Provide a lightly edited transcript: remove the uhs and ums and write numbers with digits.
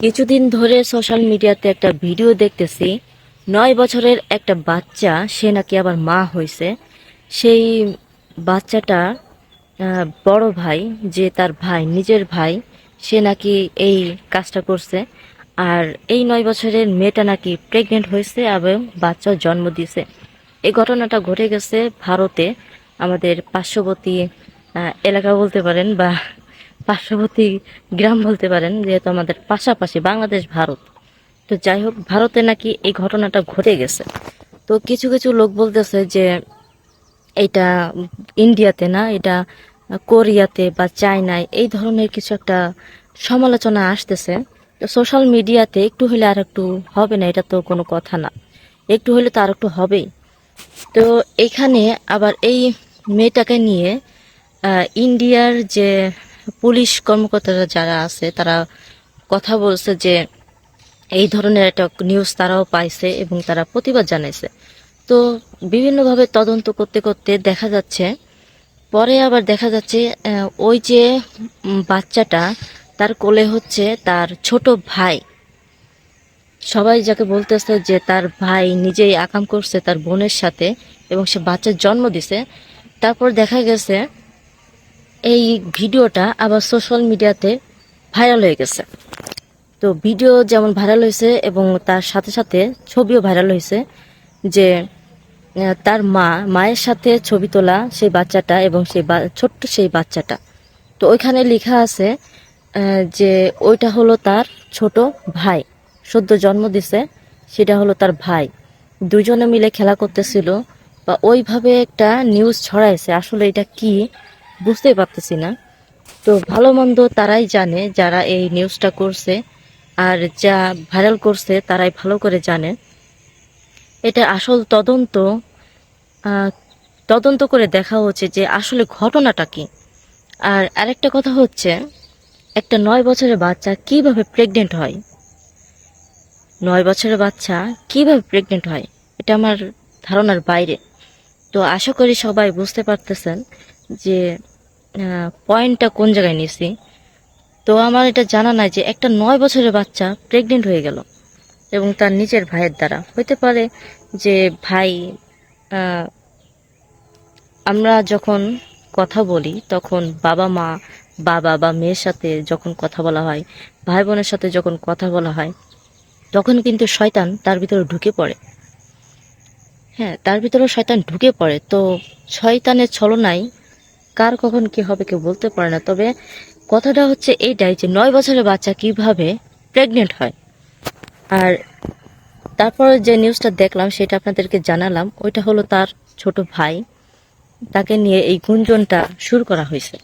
কিছুদিন ধরে সোশ্যাল মিডিয়াতে একটা ভিডিও দেখতেছি। 9 বছরের একটা বাচ্চা, সে নাকি আবার মা হয়েছে। সেই বাচ্চাটা বড় ভাই, যে তার ভাই, নিজের ভাই, সে নাকি এই কাজটা করছে। আর এই 9 বছরের মেয়েটা নাকি প্রেগনেন্ট হয়েছে এবং বাচ্চাও জন্ম দিয়েছে। এই ঘটনাটা ঘটে গেছে ভারতে, আমাদের পার্শ্ববর্তী এলাকা বলতে পারেন, বা পার্শ্ববর্তী গ্রাম বলতে পারেন, যেহেতু আমাদের পাশাপাশি বাংলাদেশ ভারত। তো যাই হোক, ভারতে নাকি এই ঘটনাটা ঘটে গেছে। তো কিছু কিছু লোক বলতেছে যে এটা ইন্ডিয়াতে না, এটা কোরিয়াতে বা চায়নায় এই ধরনের কিছু একটা সমালোচনা আসতেছে। তো সোশ্যাল মিডিয়াতে একটু হলে আর একটু হবে না, এটা তো কোনো কথা না। একটু হলে তো আর একটু হবেই। তো এখানে আবার এই মেয়েটাকে নিয়ে ইন্ডিয়ার যে পুলিশ কর্মকর্তারা যারা আছে, তারা কথা বলছে যে এই ধরনের একটা নিউজ তারাও পাইছে এবং তারা প্রতিবাদ জানাইছে। তো বিভিন্নভাবে তদন্ত করতে করতে দেখা যাচ্ছে, পরে আবার দেখা যাচ্ছে ওই যে বাচ্চাটা, তার কোলে হচ্ছে তার ছোট ভাই। সবাই যাকে বলতেছে যে তার ভাই নিজেই আকাম করছে তার বোনের সাথে এবং সে বাচ্চার জন্ম দিছে। তারপর দেখা গেছে এই ভিডিওটা আবার সোশ্যাল মিডিয়াতে ভাইরাল হয়ে গেছে। তো ভিডিও যেমন ভাইরাল হয়েছে এবং তার সাথে সাথে ছবিও ভাইরাল হয়েছে, যে তার মায়ের সাথে ছবি তোলা সেই বাচ্চাটা এবং সেই ছোট্ট সেই বাচ্চাটা। তো ওইখানে লেখা আছে যে ওইটা হলো তার ছোট ভাই, সদ্য জন্ম দিছে, সেটা হলো তার ভাই। দুজনে মিলে খেলা করতেছিল, বা ওইভাবে একটা নিউজ ছড়াইছে। আসলে এটা কি বুঝতেই পারতেছি না। তো ভালো মন্দ তারাই জানে যারা এই নিউজটা করছে, আর যা ভাইরাল করছে তারাই ভালো করে জানে। এটা আসল আহ, তদন্ত করে দেখা হচ্ছে যে আসলে ঘটনাটা কি। আর আরেকটা কথা হচ্ছে, একটা 9 বছরের বাচ্চা কিভাবে প্রেগনেন্ট হয়? 9 বছরের বাচ্চা কিভাবে প্রেগনেন্ট হয়, এটা আমার ধারণার বাইরে। তো আশা করি সবাই বুঝতে পারতেছেন যে পয়েন্টটা কোন জায়গায় নিছি। তো আমার এটা জানা নাই যে একটা 9 বছরের বাচ্চা প্রেগনেন্ট হয়ে গেল এবং তার নিজের ভাইয়ের দ্বারা। হইতে পারে যে ভাই, আহ, আমরা যখন কথা বলি তখন বাবা বা মেয়ের সাথে যখন কথা বলা হয়, ভাই বোনের সাথে যখন কথা বলা হয়, তখন কিন্তু শয়তান তার ভিতরে ঢুকে পড়ে। হ্যাঁ, তার ভিতরে শয়তান ঢুকে পড়ে। তো শয়তানের ছলনায় কার কখন কি হবে কেউ বলতে পারে না। তবে কথাটা হচ্ছে এইটাই যে 9 বছরের বাচ্চা কিভাবে প্রেগনেন্ট হয়। আর তারপরে যে নিউজটা দেখলাম সেটা আপনাদেরকে জানালাম, ওইটা হলো তার ছোট ভাই। তাকে নিয়ে এই গুঞ্জনটা শুরু করা হয়েছে।